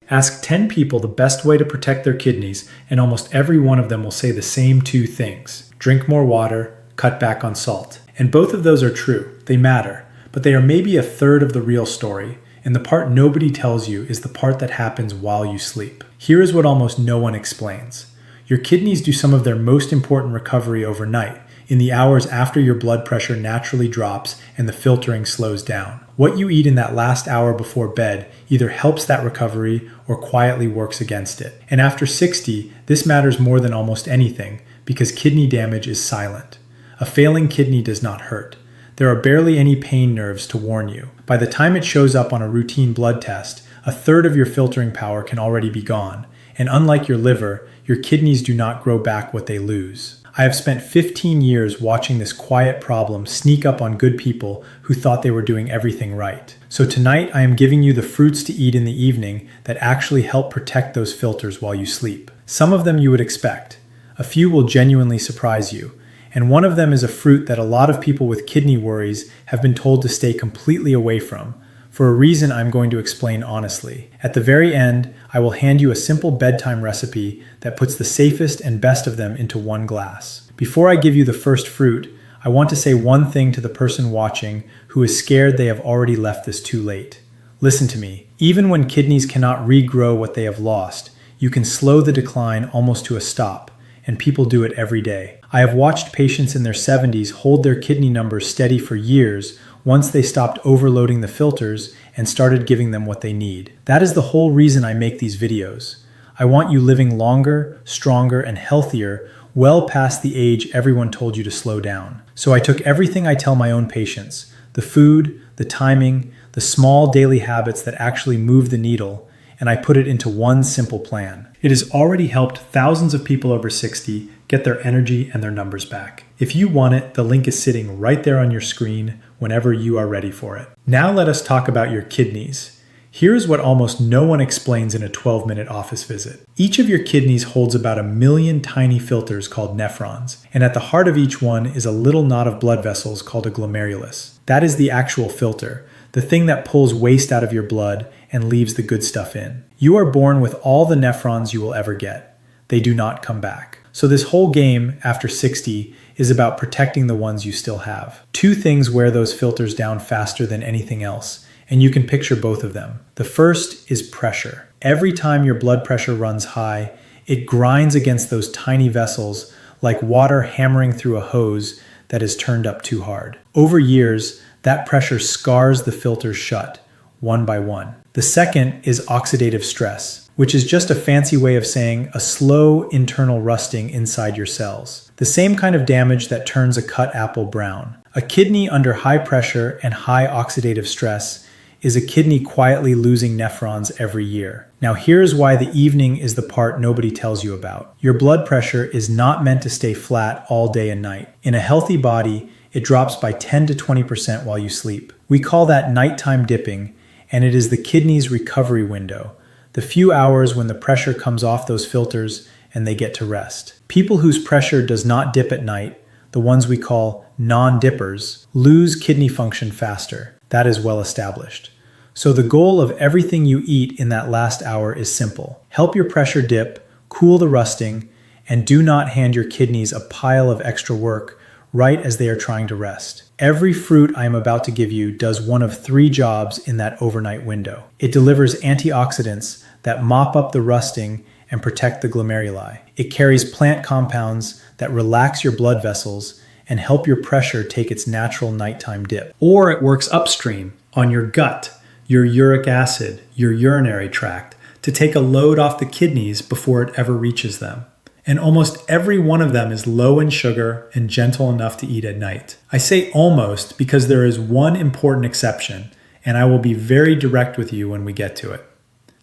Ask 10 people the best way to protect their kidneys, and almost every one of them will say the same two things: drink more water, cut back on salt. And both of those are true. They matter, but they are maybe a third of the real story, and the part nobody tells you is the part that happens while you sleep. Here is what almost no one explains. Your kidneys do some of their most important recovery overnight, in the hours after your blood pressure naturally drops and the filtering slows down. What you eat in that last hour before bed either helps that recovery or quietly works against it. And after 60, this matters more than almost anything because kidney damage is silent. A failing kidney does not hurt. There are barely any pain nerves to warn you. By the time it shows up on a routine blood test, a third of your filtering power can already be gone. And unlike your liver, your kidneys do not grow back what they lose. I have spent 15 years watching this quiet problem sneak up on good people who thought they were doing everything right. So tonight I am giving you the fruits to eat in the evening that actually help protect those filters while you sleep. Some of them you would expect. A few will genuinely surprise you. And one of them is a fruit that a lot of people with kidney worries have been told to stay completely away from, for a reason I'm going to explain honestly. At the very end, I will hand you a simple bedtime recipe that puts the safest and best of them into one glass. Before I give you the first fruit, I want to say one thing to the person watching who is scared they have already left this too late. Listen to me. Even when kidneys cannot regrow what they have lost, you can slow the decline almost to a stop, and people do it every day. I have watched patients in their 70s hold their kidney numbers steady for years once they stopped overloading the filters and started giving them what they need. That is the whole reason I make these videos. I want you living longer, stronger, and healthier well past the age everyone told you to slow down. So I took everything I tell my own patients, the food, the timing, the small daily habits that actually move the needle, and I put it into one simple plan. It has already helped thousands of people over 60 get their energy and their numbers back. If you want it, the link is sitting right there on your screen whenever you are ready for it. Now let us talk about your kidneys. Here's what almost no one explains in a 12-minute office visit. Each of your kidneys holds about 1 million tiny filters called nephrons, and at the heart of each one is a little knot of blood vessels called a glomerulus. That is the actual filter, the thing that pulls waste out of your blood and leaves the good stuff in. You are born with all the nephrons you will ever get. They do not come back. So this whole game, after 60, is about protecting the ones you still have. Two things wear those filters down faster than anything else, and you can picture both of them. The first is pressure. Every time your blood pressure runs high, it grinds against those tiny vessels like water hammering through a hose that is turned up too hard. Over years, that pressure scars the filters shut, one by one. The second is oxidative stress, which is just a fancy way of saying a slow internal rusting inside your cells. The same kind of damage that turns a cut apple brown. A kidney under high pressure and high oxidative stress is a kidney quietly losing nephrons every year. Now here's why the evening is the part nobody tells you about. Your blood pressure is not meant to stay flat all day and night. In a healthy body, it drops by 10 to 20% while you sleep. We call that nighttime dipping, and it is the kidney's recovery window, the few hours when the pressure comes off those filters and they get to rest. People whose pressure does not dip at night, the ones we call non-dippers, lose kidney function faster. That is well established. So the goal of everything you eat in that last hour is simple. Help your pressure dip, cool the rusting, and do not hand your kidneys a pile of extra work right as they are trying to rest. Every fruit I am about to give you does one of 3 jobs in that overnight window. It delivers antioxidants that mop up the rusting and protect the glomeruli. It carries plant compounds that relax your blood vessels and help your pressure take its natural nighttime dip. Or it works upstream on your gut, your uric acid, your urinary tract, to take a load off the kidneys before it ever reaches them. And almost every one of them is low in sugar and gentle enough to eat at night. I say almost because there is one important exception, and I will be very direct with you when we get to it.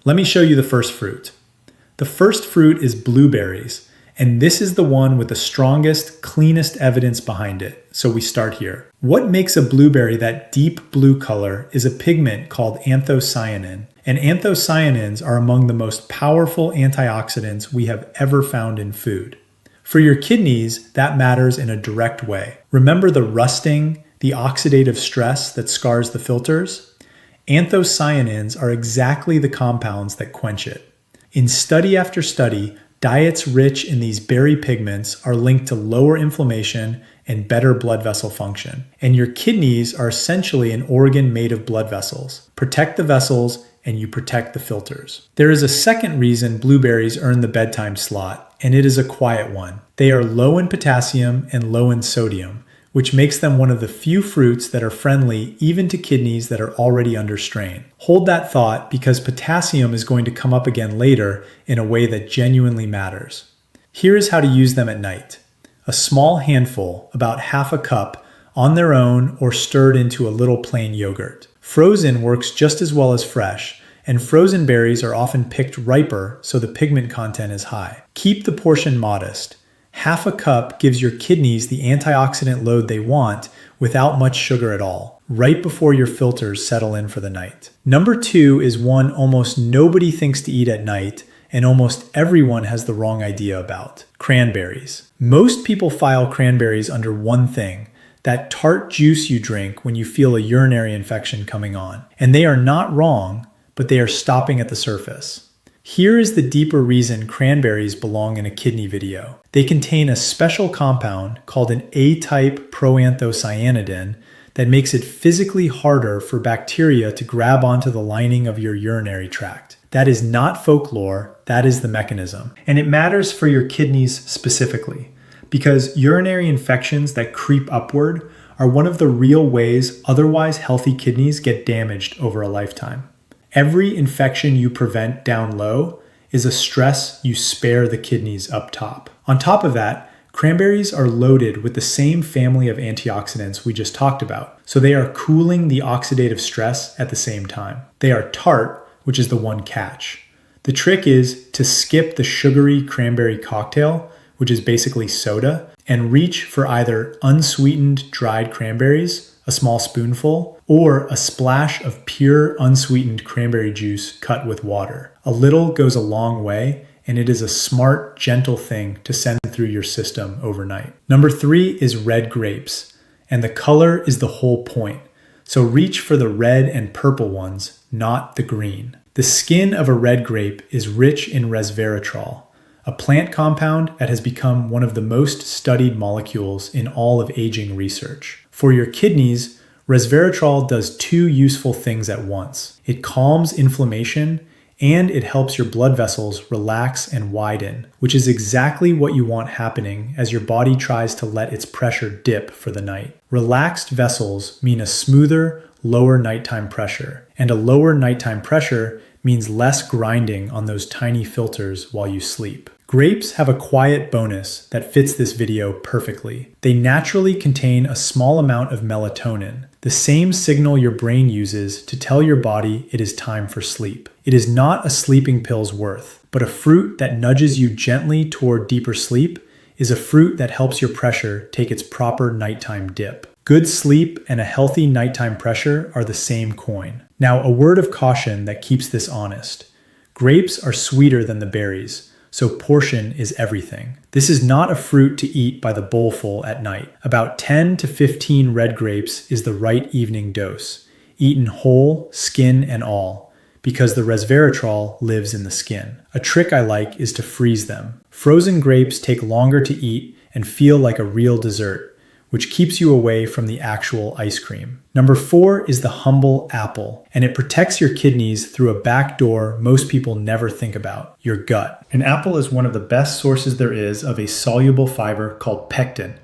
Let me show you the first fruit. The first fruit is blueberries, and this is the one with the strongest, cleanest evidence behind it. So we start here. What makes a blueberry that deep blue color is a pigment called anthocyanin. And anthocyanins are among the most powerful antioxidants we have ever found in food. For your kidneys, that matters in a direct way. Remember the rusting, the oxidative stress that scars the filters? Anthocyanins are exactly the compounds that quench it. In study after study, diets rich in these berry pigments are linked to lower inflammation and better blood vessel function. And your kidneys are essentially an organ made of blood vessels. Protect the vessels, and you protect the filters. There is a second reason blueberries earn the bedtime slot, and it is a quiet one. They are low in potassium and low in sodium, which makes them one of the few fruits that are friendly even to kidneys that are already under strain. Hold that thought, because potassium is going to come up again later in a way that genuinely matters. Here is how to use them at night. A small handful, about half a cup, on their own or stirred into a little plain yogurt. Frozen works just as well as fresh, and frozen berries are often picked riper so the pigment content is high. Keep the portion modest. Half a cup gives your kidneys the antioxidant load they want without much sugar at all, right before your filters settle in for the night. Number 2 is one almost nobody thinks to eat at night, and almost everyone has the wrong idea about: cranberries. Most people file cranberries under one thing: that tart juice you drink when you feel a urinary infection coming on. And they are not wrong, but they are stopping at the surface. Here is the deeper reason cranberries belong in a kidney video. They contain a special compound called an A-type proanthocyanidin that makes it physically harder for bacteria to grab onto the lining of your urinary tract. That is not folklore, that is the mechanism. And it matters for your kidneys specifically, because urinary infections that creep upward are one of the real ways otherwise healthy kidneys get damaged over a lifetime. Every infection you prevent down low is a stress you spare the kidneys up top. On top of that, cranberries are loaded with the same family of antioxidants we just talked about, so they are cooling the oxidative stress at the same time. They are tart, which is the one catch. The trick is to skip the sugary cranberry cocktail, which is basically soda, and reach for either unsweetened dried cranberries, a small spoonful, or a splash of pure unsweetened cranberry juice cut with water. A little goes a long way, and it is a smart, gentle thing to send through your system overnight. Number 3 is red grapes, and the color is the whole point. So reach for the red and purple ones, not the green. The skin of a red grape is rich in resveratrol, a plant compound that has become one of the most studied molecules in all of aging research. For your kidneys, resveratrol does 2 useful things at once. It calms inflammation, and it helps your blood vessels relax and widen, which is exactly what you want happening as your body tries to let its pressure dip for the night. Relaxed vessels mean a smoother, lower nighttime pressure, and a lower nighttime pressure means less grinding on those tiny filters while you sleep. Grapes have a quiet bonus that fits this video perfectly. They naturally contain a small amount of melatonin, the same signal your brain uses to tell your body it is time for sleep. It is not a sleeping pill's worth, but a fruit that nudges you gently toward deeper sleep is a fruit that helps your pressure take its proper nighttime dip. Good sleep and a healthy nighttime pressure are the same coin. Now, a word of caution that keeps this honest. Grapes are sweeter than the berries, so portion is everything. This is not a fruit to eat by the bowlful at night. About 10 to 15 red grapes is the right evening dose, eaten whole, skin and all, because the resveratrol lives in the skin. A trick I like is to freeze them. Frozen grapes take longer to eat and feel like a real dessert, which keeps you away from the actual ice cream. Number 4 is the humble apple, and it protects your kidneys through a back door most people never think about: your gut. An apple is one of the best sources there is of a soluble fiber called pectin.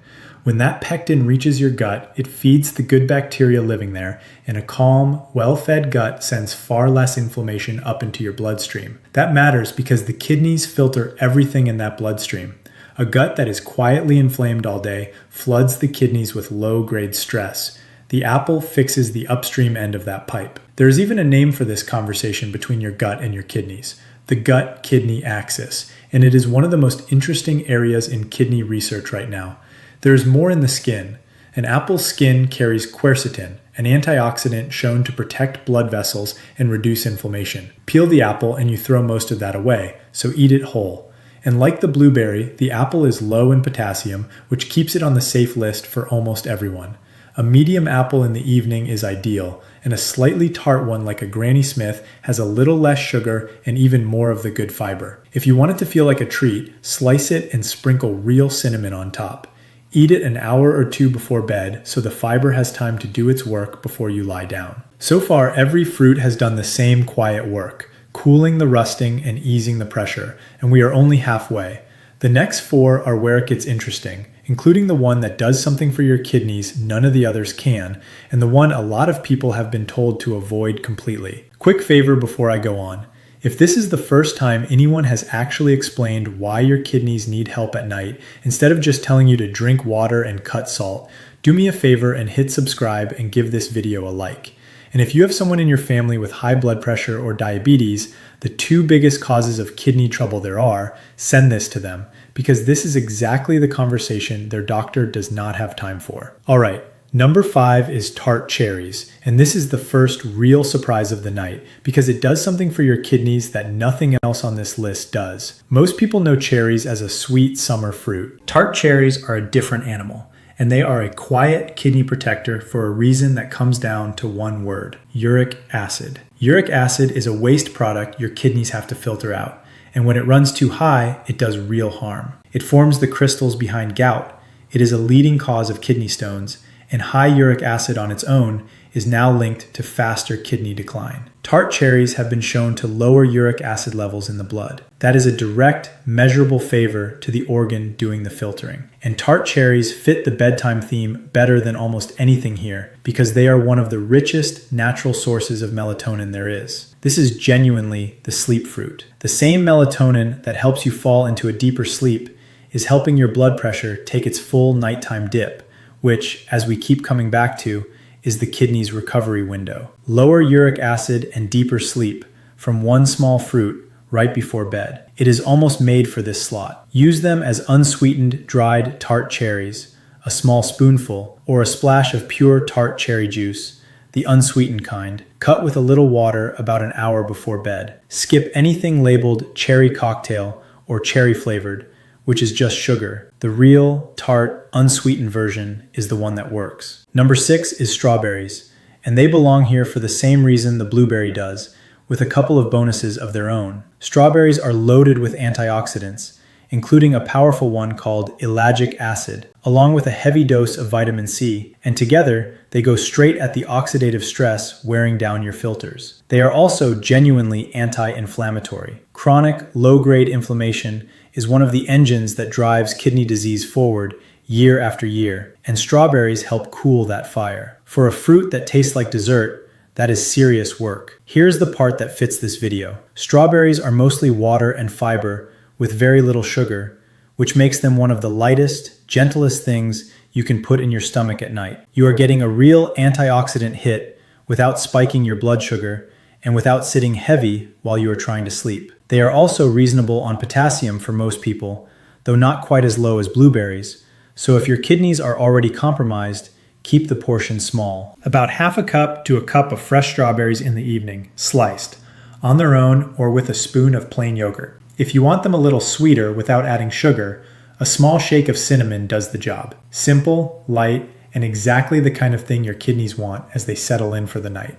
When that pectin reaches your gut, it feeds the good bacteria living there, and a calm, well-fed gut sends far less inflammation up into your bloodstream. That matters because the kidneys filter everything in that bloodstream. A gut that is quietly inflamed all day floods the kidneys with low-grade stress. The apple fixes the upstream end of that pipe. There's even a name for this conversation between your gut and your kidneys: the gut-kidney axis, and it is one of the most interesting areas in kidney research right now. There is more in the skin. An apple's skin carries quercetin, an antioxidant shown to protect blood vessels and reduce inflammation. Peel the apple and you throw most of that away, so eat it whole. And like the blueberry, the apple is low in potassium, which keeps it on the safe list for almost everyone. A medium apple in the evening is ideal, and a slightly tart one like a Granny Smith has a little less sugar and even more of the good fiber. If you want it to feel like a treat, slice it and sprinkle real cinnamon on top. Eat it an hour or two before bed so the fiber has time to do its work before you lie down. So far, every fruit has done the same quiet work, cooling the rusting and easing the pressure, and we are only halfway. The next 4 are where it gets interesting, including the one that does something for your kidneys none of the others can, and the one a lot of people have been told to avoid completely. Quick favor before I go on. If this is the first time anyone has actually explained why your kidneys need help at night, instead of just telling you to drink water and cut salt, do me a favor and hit subscribe and give this video a like. And if you have someone in your family with high blood pressure or diabetes, the 2 biggest causes of kidney trouble there are, send this to them, because this is exactly the conversation their doctor does not have time for. All right, number 5 is tart cherries, and this is the first real surprise of the night, because it does something for your kidneys that nothing else on this list does. Most people know cherries as a sweet summer fruit. Tart cherries are a different animal, and they are a quiet kidney protector for a reason that comes down to one word: uric acid. Uric acid is a waste product your kidneys have to filter out, and when it runs too high, it does real harm. It forms the crystals behind gout. It is a leading cause of kidney stones, and high uric acid on its own is now linked to faster kidney decline. Tart cherries have been shown to lower uric acid levels in the blood. That is a direct, measurable favor to the organ doing the filtering. And tart cherries fit the bedtime theme better than almost anything here, because they are one of the richest natural sources of melatonin there is. This is genuinely the sleep fruit. The same melatonin that helps you fall into a deeper sleep is helping your blood pressure take its full nighttime dip, which, as we keep coming back to, is the kidney's recovery window. Lower uric acid and deeper sleep from one small fruit right before bed. It is almost made for this slot. Use them as unsweetened dried tart cherries, a small spoonful, or a splash of pure tart cherry juice, the unsweetened kind. Cut with a little water about an hour before bed. Skip anything labeled cherry cocktail or cherry flavored, which is just sugar. The real, tart, unsweetened version is the one that works. Number 6 is strawberries, and they belong here for the same reason the blueberry does, with a couple of bonuses of their own. Strawberries are loaded with antioxidants, including a powerful one called ellagic acid, along with a heavy dose of vitamin C, and together they go straight at the oxidative stress wearing down your filters. They are also genuinely anti-inflammatory. Chronic, low-grade inflammation is one of the engines that drives kidney disease forward year after year, and strawberries help cool that fire. For a fruit that tastes like dessert, that is serious work. Here's the part that fits this video. Strawberries are mostly water and fiber with very little sugar, which makes them one of the lightest, gentlest things you can put in your stomach at night. You are getting a real antioxidant hit without spiking your blood sugar and without sitting heavy while you are trying to sleep. They are also reasonable on potassium for most people, though not quite as low as blueberries, so if your kidneys are already compromised, keep the portion small. About half a cup to a cup of fresh strawberries in the evening, sliced, on their own or with a spoon of plain yogurt. If you want them a little sweeter without adding sugar, a small shake of cinnamon does the job. Simple, light, and exactly the kind of thing your kidneys want as they settle in for the night.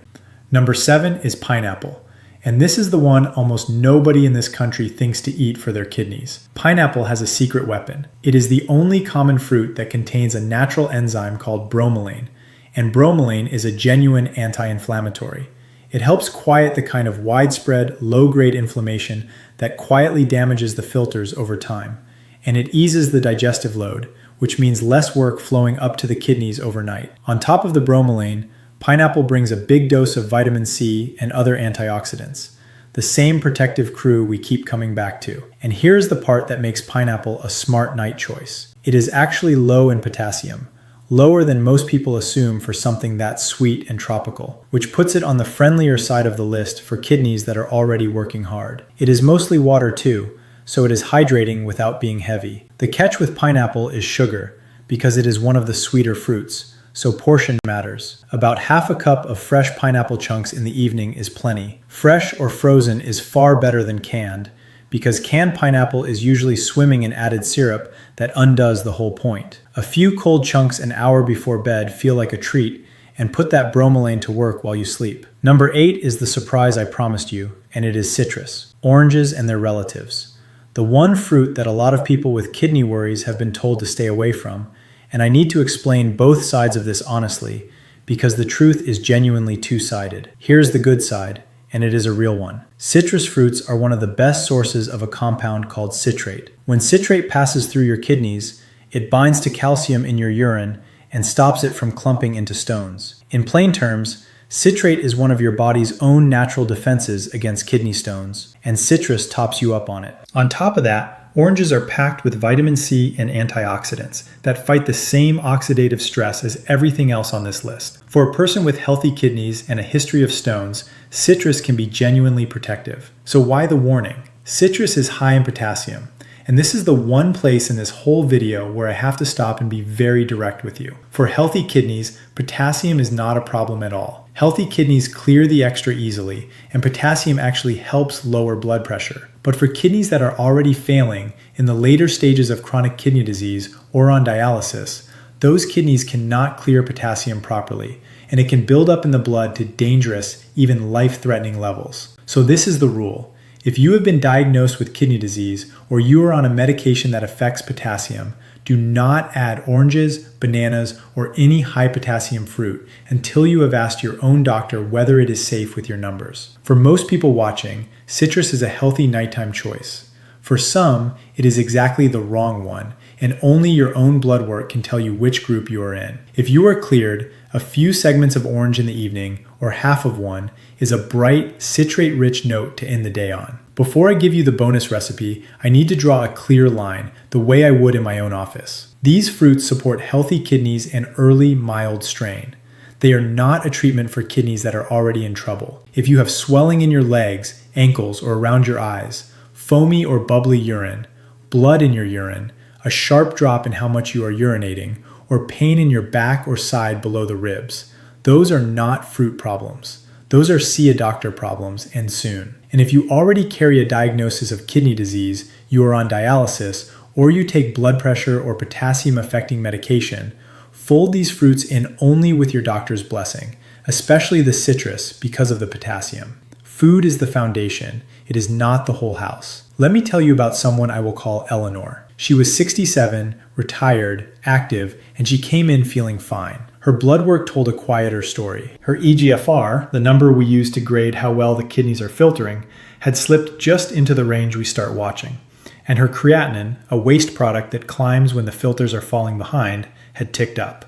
Number 7 is pineapple. And this is the one almost nobody in this country thinks to eat for their kidneys. Pineapple has a secret weapon. It is the only common fruit that contains a natural enzyme called bromelain, and bromelain is a genuine anti-inflammatory. It helps quiet the kind of widespread, low-grade inflammation that quietly damages the filters over time, and it eases the digestive load, which means less work flowing up to the kidneys overnight. On top of the bromelain, pineapple brings a big dose of vitamin C and other antioxidants, the same protective crew we keep coming back to. And here's the part that makes pineapple a smart night choice. It is actually low in potassium, lower than most people assume for something that sweet and tropical, which puts it on the friendlier side of the list for kidneys that are already working hard. It is mostly water too, so it is hydrating without being heavy. The catch with pineapple is sugar, because it is one of the sweeter fruits, so portion matters. About half a cup of fresh pineapple chunks in the evening is plenty. Fresh or frozen is far better than canned, because canned pineapple is usually swimming in added syrup that undoes the whole point. A few cold chunks an hour before bed feel like a treat, and put that bromelain to work while you sleep. Number 8 is the surprise I promised you, and it is citrus, oranges and their relatives. The one fruit that a lot of people with kidney worries have been told to stay away from, and I need to explain both sides of this honestly, because the truth is genuinely two-sided. Here's the good side, and it is a real one. Citrus fruits are one of the best sources of a compound called citrate. When citrate passes through your kidneys, it binds to calcium in your urine and stops it from clumping into stones. In plain terms, citrate is one of your body's own natural defenses against kidney stones, and citrus tops you up on it. On top of that, oranges are packed with vitamin C and antioxidants that fight the same oxidative stress as everything else on this list. For a person with healthy kidneys and a history of stones, citrus can be genuinely protective. So why the warning? Citrus is high in potassium, and this is the one place in this whole video where I have to stop and be very direct with you. For healthy kidneys, potassium is not a problem at all. Healthy kidneys clear the extra easily, and potassium actually helps lower blood pressure. But for kidneys that are already failing in the later stages of chronic kidney disease or on dialysis, those kidneys cannot clear potassium properly, and it can build up in the blood to dangerous, even life-threatening levels. So this is the rule. If you have been diagnosed with kidney disease or you are on a medication that affects potassium, do not add oranges, bananas, or any high potassium fruit until you have asked your own doctor whether it is safe with your numbers. For most people watching, citrus is a healthy nighttime choice. For some, it is exactly the wrong one, and only your own blood work can tell you which group you are in. If you are cleared, a few segments of orange in the evening, or half of one, is a bright, citrate-rich note to end the day on. Before I give you the bonus recipe, I need to draw a clear line, the way I would in my own office. These fruits support healthy kidneys and early, mild strain. They are not a treatment for kidneys that are already in trouble. If you have swelling in your legs, ankles, or around your eyes, foamy or bubbly urine, blood in your urine, a sharp drop in how much you are urinating, or pain in your back or side below the ribs, those are not fruit problems. Those are see a doctor problems, and soon. And if you already carry a diagnosis of kidney disease, you are on dialysis, or you take blood pressure or potassium affecting medication, fold these fruits in only with your doctor's blessing, especially the citrus because of the potassium. Food is the foundation. It is not the whole house. Let me tell you about someone I will call Eleanor. She was 67, retired, active, and she came in feeling fine. Her blood work told a quieter story. Her eGFR, the number we use to grade how well the kidneys are filtering, had slipped just into the range we start watching. And her creatinine, a waste product that climbs when the filters are falling behind, had ticked up.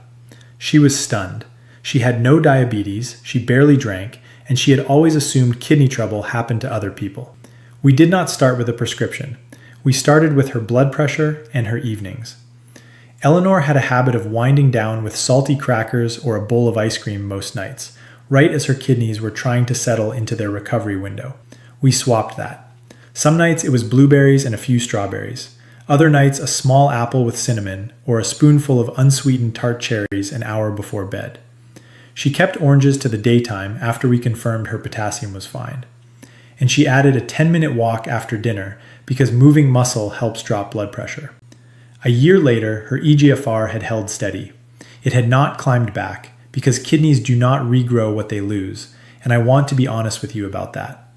She was stunned. She had no diabetes, she barely drank, and she had always assumed kidney trouble happened to other people. We did not start with a prescription. We started with her blood pressure and her evenings. Eleanor had a habit of winding down with salty crackers or a bowl of ice cream most nights, right as her kidneys were trying to settle into their recovery window. We swapped that. Some nights it was blueberries and a few strawberries. Other nights a small apple with cinnamon or a spoonful of unsweetened tart cherries an hour before bed. She kept oranges to the daytime after we confirmed her potassium was fine. And she added a 10-minute walk after dinner because moving muscle helps drop blood pressure. A year later, her eGFR had held steady. It had not climbed back because kidneys do not regrow what they lose, and I want to be honest with you about that.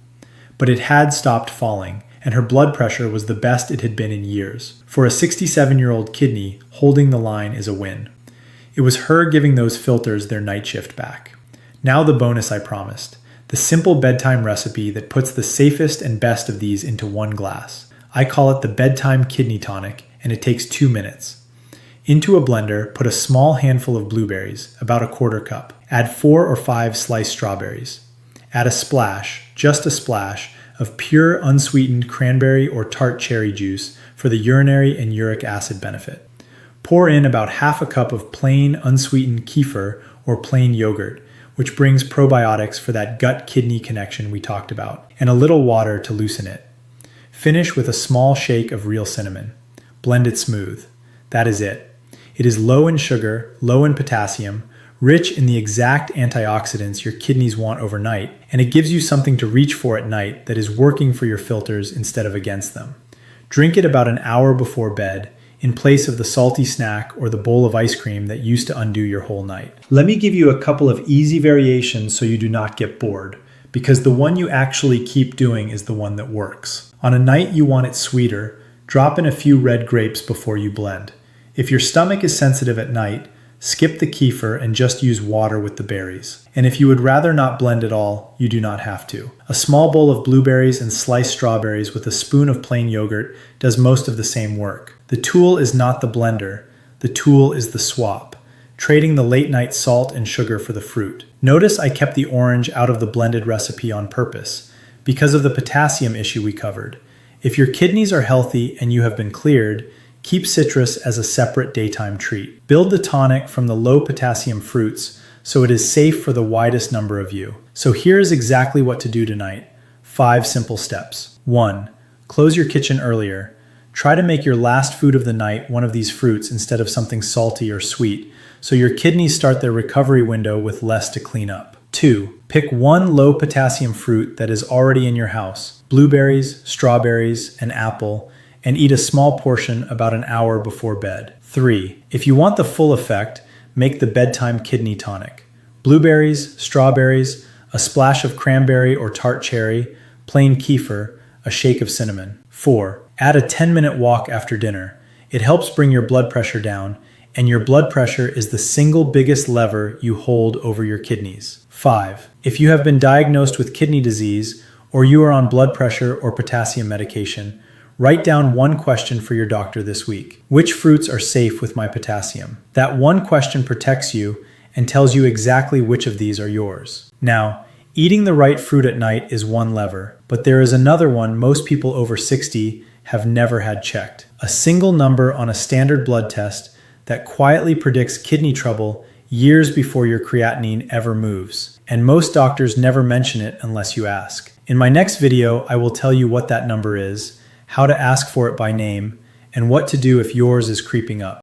But it had stopped falling, and her blood pressure was the best it had been in years. For a 67-year-old kidney, holding the line is a win. It was her giving those filters their night shift back. Now the bonus I promised. The simple bedtime recipe that puts the safest and best of these into one glass. I call it the Bedtime Kidney Tonic, and it takes 2 minutes. Into a blender, put a small handful of blueberries, about a quarter cup. Add 4 or 5 sliced strawberries. Add a splash, just a splash, of pure unsweetened cranberry or tart cherry juice for the urinary and uric acid benefit. Pour in about half a cup of plain unsweetened kefir or plain yogurt, which brings probiotics for that gut-kidney connection we talked about, and a little water to loosen it. Finish with a small shake of real cinnamon. Blend it smooth. That is it. It is low in sugar, low in potassium, rich in the exact antioxidants your kidneys want overnight, and it gives you something to reach for at night that is working for your filters instead of against them. Drink it about an hour before bed. in place of the salty snack or the bowl of ice cream that used to undo your whole night. Let me give you a couple of easy variations so you do not get bored, because the one you actually keep doing is the one that works. On a night you want it sweeter, drop in a few red grapes before you blend. If your stomach is sensitive at night, skip the kefir and just use water with the berries. And if you would rather not blend at all, you do not have to. A small bowl of blueberries and sliced strawberries with a spoon of plain yogurt does most of the same work. The tool is not the blender, the tool is the swap, trading the late night salt and sugar for the fruit. Notice I kept the orange out of the blended recipe on purpose, because of the potassium issue we covered. If your kidneys are healthy and you have been cleared, keep citrus as a separate daytime treat. Build the tonic from the low potassium fruits so it is safe for the widest number of you. So here is exactly what to do tonight. 5 simple steps. 1. Close your kitchen earlier. Try to make your last food of the night one of these fruits instead of something salty or sweet, so your kidneys start their recovery window with less to clean up. 2. Pick one low potassium fruit that is already in your house, blueberries, strawberries, an apple, and eat a small portion about an hour before bed. 3. If you want the full effect, make the bedtime kidney tonic. Blueberries, strawberries, a splash of cranberry or tart cherry, plain kefir, a shake of cinnamon. 4. Add a 10-minute walk after dinner. It helps bring your blood pressure down, and your blood pressure is the single biggest lever you hold over your kidneys. 5. If you have been diagnosed with kidney disease, or you are on blood pressure or potassium medication, write down one question for your doctor this week. Which fruits are safe with my potassium? That one question protects you and tells you exactly which of these are yours. Now, eating the right fruit at night is one lever, but there is another one most people over 60 have never had checked. A single number on a standard blood test that quietly predicts kidney trouble years before your creatinine ever moves. And most doctors never mention it unless you ask. In my next video, I will tell you what that number is, how to ask for it by name, and what to do if yours is creeping up.